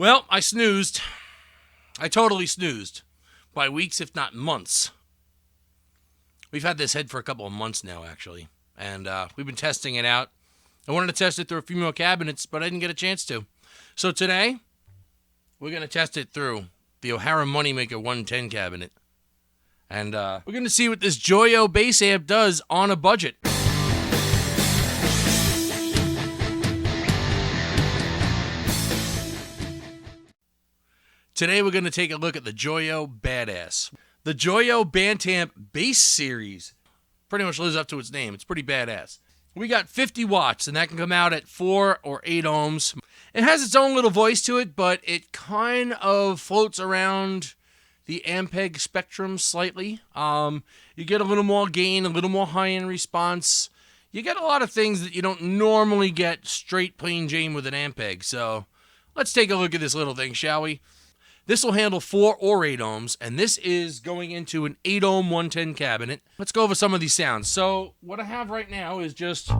Well, I snoozed. I totally snoozed. By weeks, if not months. We've had this head for a couple of months now, actually. And we've been testing it out. I wanted to test it through a few more cabinets, but I didn't get a chance to. So today, we're going to test it through the O'Hara Moneymaker 110 cabinet. And we're going to see what this JOYO bass amp does on a budget. Today we're going to take a look at the JOYO Badass. The JOYO BanTamP bass series pretty much lives up to its name. It's pretty badass. We got 50 watts, and that can come out at 4 or 8 ohms. It has its own little voice to it, but it kind of floats around the Ampeg spectrum slightly. You get a little more gain, a little more high-end response. You get a lot of things that you don't normally get straight plain Jane with an Ampeg. So let's take a look at this little thing, shall we? This will handle 4 or 8 ohms, and this is going into an 8 ohm 110 cabinet. Let's go over some of these sounds. So what I have right now is just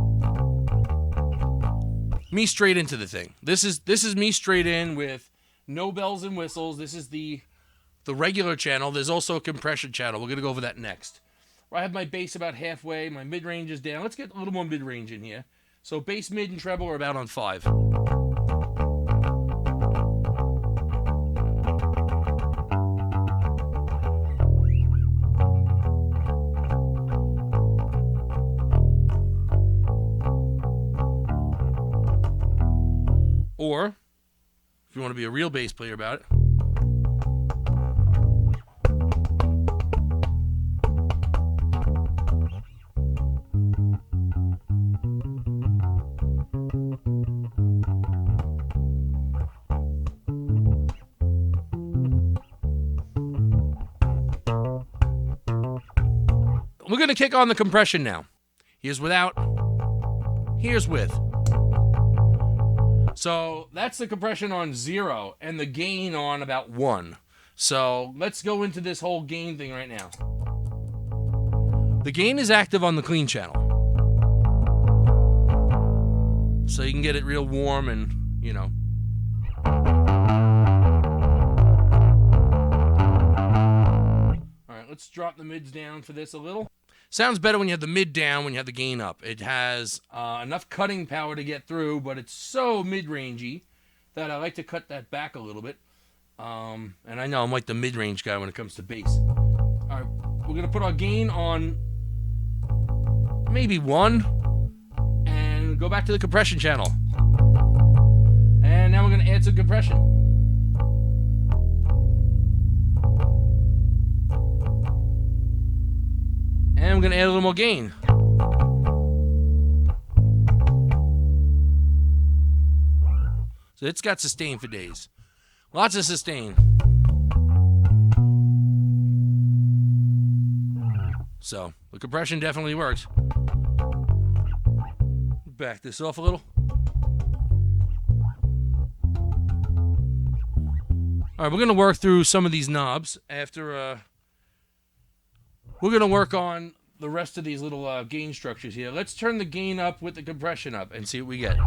me straight into the thing. This is me straight in with no bells and whistles. This is the regular channel. There's also a compression channel. We're going to go over that next. I have my bass about halfway. My mid-range is down. Let's get a little more mid-range in here. So bass, mid, and treble are about on 5. Or, if you want to be a real bass player about it, we're going to kick on the compression now. Here's without, here's with. So that's the compression on 0 and the gain on about 1. So let's go into this whole gain thing right now. The gain is active on the clean channel. So you can get it real warm and, you know. All right, let's drop the mids down for this a little. Sounds better when you have the mid down, when you have the gain up. It has enough cutting power to get through, but it's so mid-rangey that I like to cut that back a little bit. And I know I'm like the mid-range guy when it comes to bass. All right, we're going to put our gain on maybe 1 and go back to the compression channel. And now we're going to add some compression. And I'm going to add a little more gain. So it's got sustain for days. Lots of sustain. So the compression definitely works. Back this off a little. All right, we're going to work through some of these knobs after... We're going to work on the rest of these little gain structures here. Let's turn the gain up with the compression up and see what we get.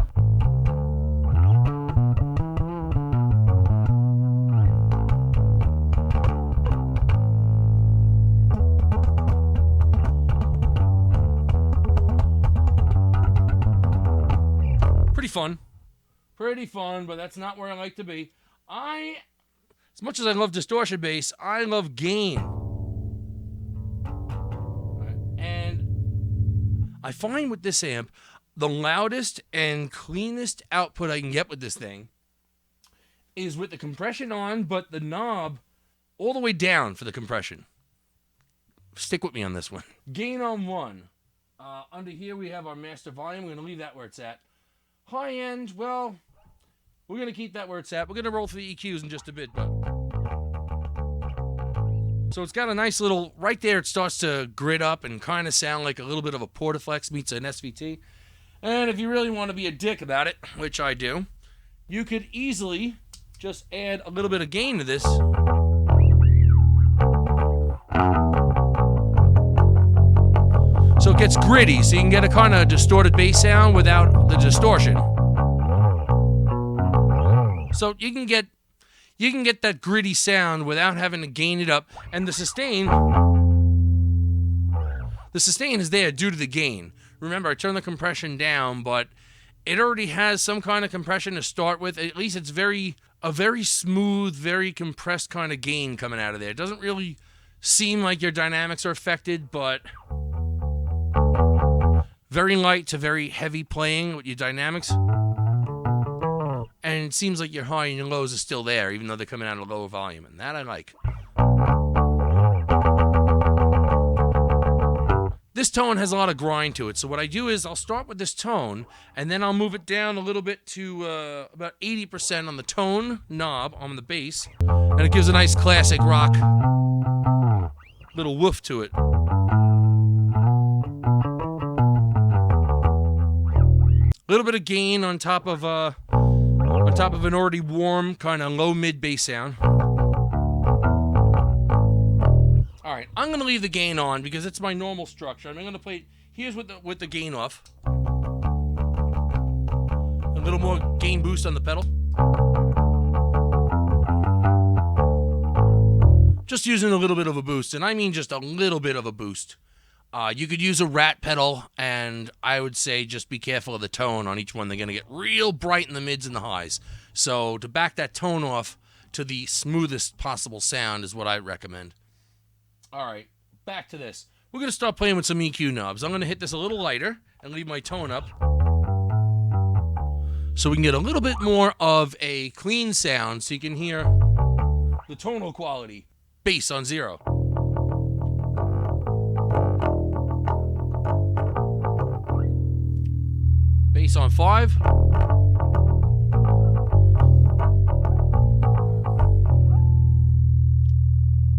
Pretty fun. Pretty fun, but that's not where I like to be. As much as I love distortion bass, I love gain. I find with this amp, the loudest and cleanest output I can get with this thing is with the compression on, but the knob all the way down for the compression. Stick with me on this one. Gain on 1. Under here we have our master volume. We're going to leave that where it's at. High end, well, we're going to keep that where it's at. We're going to roll through the EQs in just a bit, but... So it's got a nice little, right there it starts to grid up and kind of sound like a little bit of a Portaflex meets an SVT. And if you really want to be a dick about it, which I do, you could easily just add a little bit of gain to this. So it gets gritty, so you can get a kind of distorted bass sound without the distortion. So you can get you can get that gritty sound without having to gain it up. And the sustain is there due to the gain. Remember, I turned the compression down, but it already has some kind of compression to start with. At least it's a very smooth, very compressed kind of gain coming out of there. It doesn't really seem like your dynamics are affected, but very light to very heavy playing with your dynamics. And it seems like your high and your lows are still there, even though they're coming out at a lower volume. And that I like. This tone has a lot of grind to it. So what I do is I'll start with this tone, and then I'll move it down a little bit to about 80% on the tone knob on the bass. And it gives a nice classic rock little woof to it. A little bit of gain on top of an already warm kind of low mid bass sound. All right, I'm gonna leave the gain on because it's my normal structure. I'm gonna play it. Here's with the gain off. A little more gain boost on the pedal. Just using a little bit of a boost, and I mean just a little bit of a boost. You could use a rat pedal, and I would say just be careful of the tone on each one. They're going to get real bright in the mids and the highs. So to back that tone off to the smoothest possible sound is what I recommend. All right, back to this. We're going to start playing with some EQ knobs. I'm going to hit this a little lighter and leave my tone up so we can get a little bit more of a clean sound so you can hear the tonal quality. Bass on 0. Bass on 5.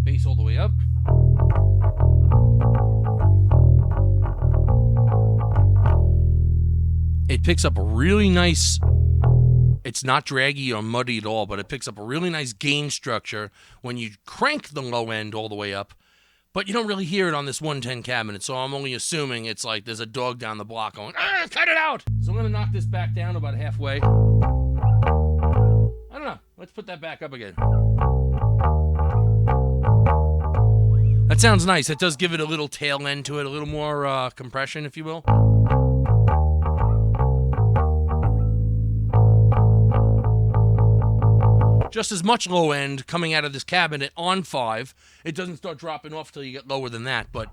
Bass all the way up. It picks up a really nice, it's not draggy or muddy at all, but it picks up a really nice gain structure when you crank the low end all the way up. But you don't really hear it on this 110 cabinet, so I'm only assuming it's like there's a dog down the block going, cut it out! So I'm going to knock this back down about halfway. I don't know. Let's put that back up again. That sounds nice. It does give it a little tail end to it, a little more compression, if you will. Just as much low end coming out of this cabinet on 5. It doesn't start dropping off till you get lower than that, but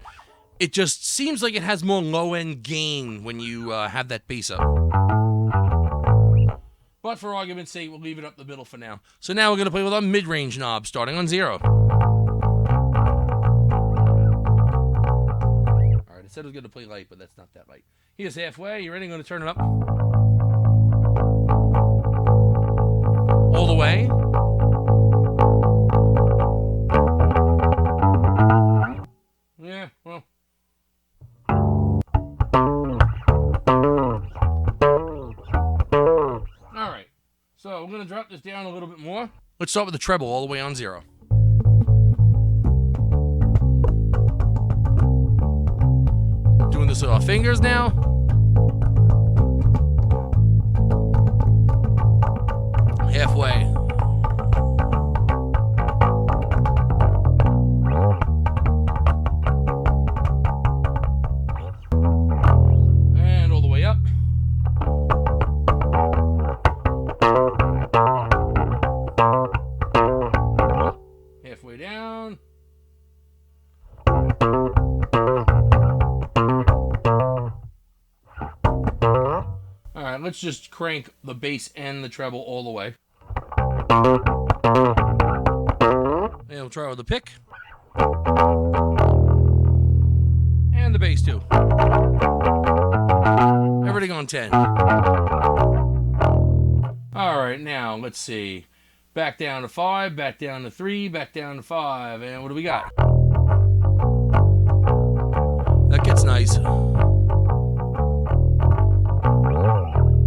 it just seems like it has more low end gain when you have that bass up. But for argument's sake, we'll leave it up the middle for now. So now we're going to play with our mid-range knob starting on 0. All right, I said I was going to play light, but that's not that light. Here's halfway. You ready? I'm going to turn it up. All the way. Yeah, well. All right. So we're going to drop this down a little bit more. Let's start with the treble all the way on 0. Doing this with our fingers now. Halfway. And all the way up. Halfway down. All right, let's just crank the bass and the treble all the way. And we'll try with the pick. And the bass too. Everything on 10. Alright, now let's see. Back down to 5, back down to 3, back down to 5. And what do we got? That gets nice.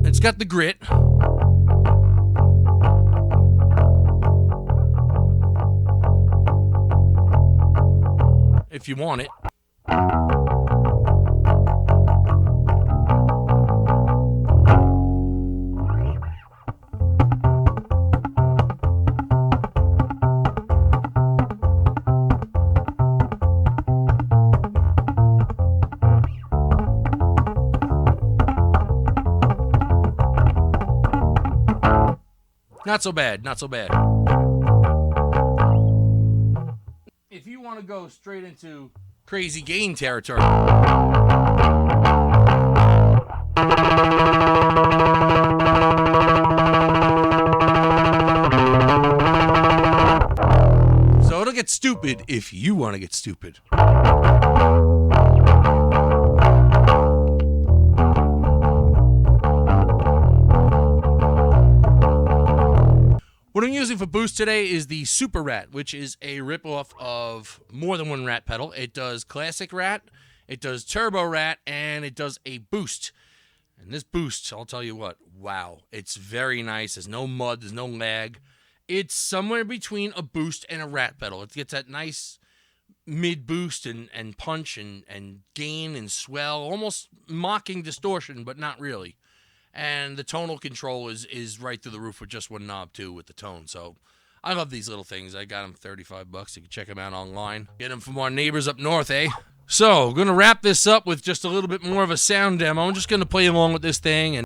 It's got the grit. If you want it. Not so bad, not so bad. If you want to go straight into crazy gain territory, so it'll get stupid if you want to get stupid. What I'm using for boost today is the Super Rat, which is a ripoff of more than one Rat pedal. It does Classic Rat, it does Turbo Rat, and it does a boost. And this boost, I'll tell you what, wow, it's very nice. There's no mud, there's no lag. It's somewhere between a boost and a Rat pedal. It gets that nice mid boost and punch and gain and swell, almost mocking distortion, but not really. And the tonal control is right through the roof with just one knob, too, with the tone. So I love these little things. I got them $35. You can check them out online. Get them from our neighbors up north, eh? So, going to wrap this up with just a little bit more of a sound demo. I'm just going to play along with this thing and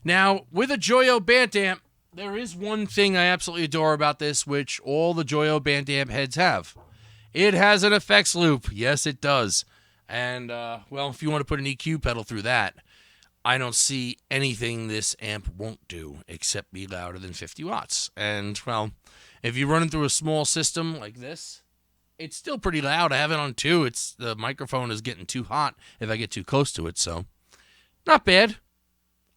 Now, with a JOYO BanTamP, there is one thing I absolutely adore about this, which all the JOYO BanTamP heads have. It has an effects loop. Yes, it does. And, well, if you want to put an EQ pedal through that, I don't see anything this amp won't do except be louder than 50 watts. And, well, if you run it through a small system like this, it's still pretty loud. I have it on 2. The microphone is getting too hot if I get too close to it, so not bad.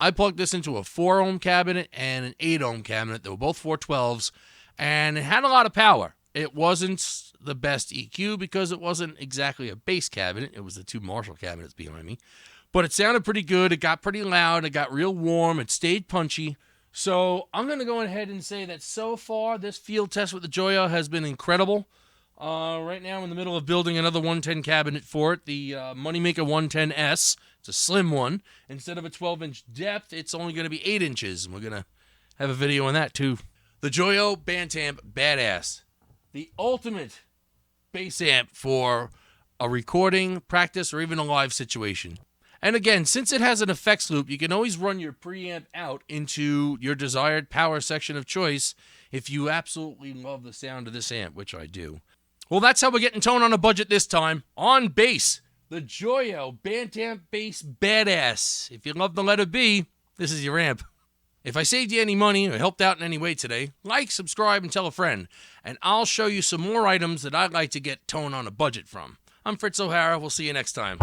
I plugged this into a 4-ohm cabinet and an 8-ohm cabinet. They were both 412s, and it had a lot of power. It wasn't the best EQ because it wasn't exactly a bass cabinet. It was the 2 Marshall cabinets behind me. But it sounded pretty good. It got pretty loud. It got real warm. It stayed punchy. So I'm going to go ahead and say that so far, this field test with the JOYO has been incredible. Right now, I'm in the middle of building another 110 cabinet for it, the Moneymaker 110S. It's a slim one. Instead of a 12-inch depth, it's only going to be 8 inches, and we're going to have a video on that, too. The JOYO BanTamP Badass. The ultimate bass amp for a recording, practice, or even a live situation. And again, since it has an effects loop, you can always run your preamp out into your desired power section of choice if you absolutely love the sound of this amp, which I do. Well, that's how we're getting tone on a budget this time. On bass, the JOYO BanTamP Bass Badass. If you love the letter B, this is your amp. If I saved you any money or helped out in any way today, like, subscribe, and tell a friend, and I'll show you some more items that I'd like to get tone on a budget from. I'm Fritz O'Hara. We'll see you next time.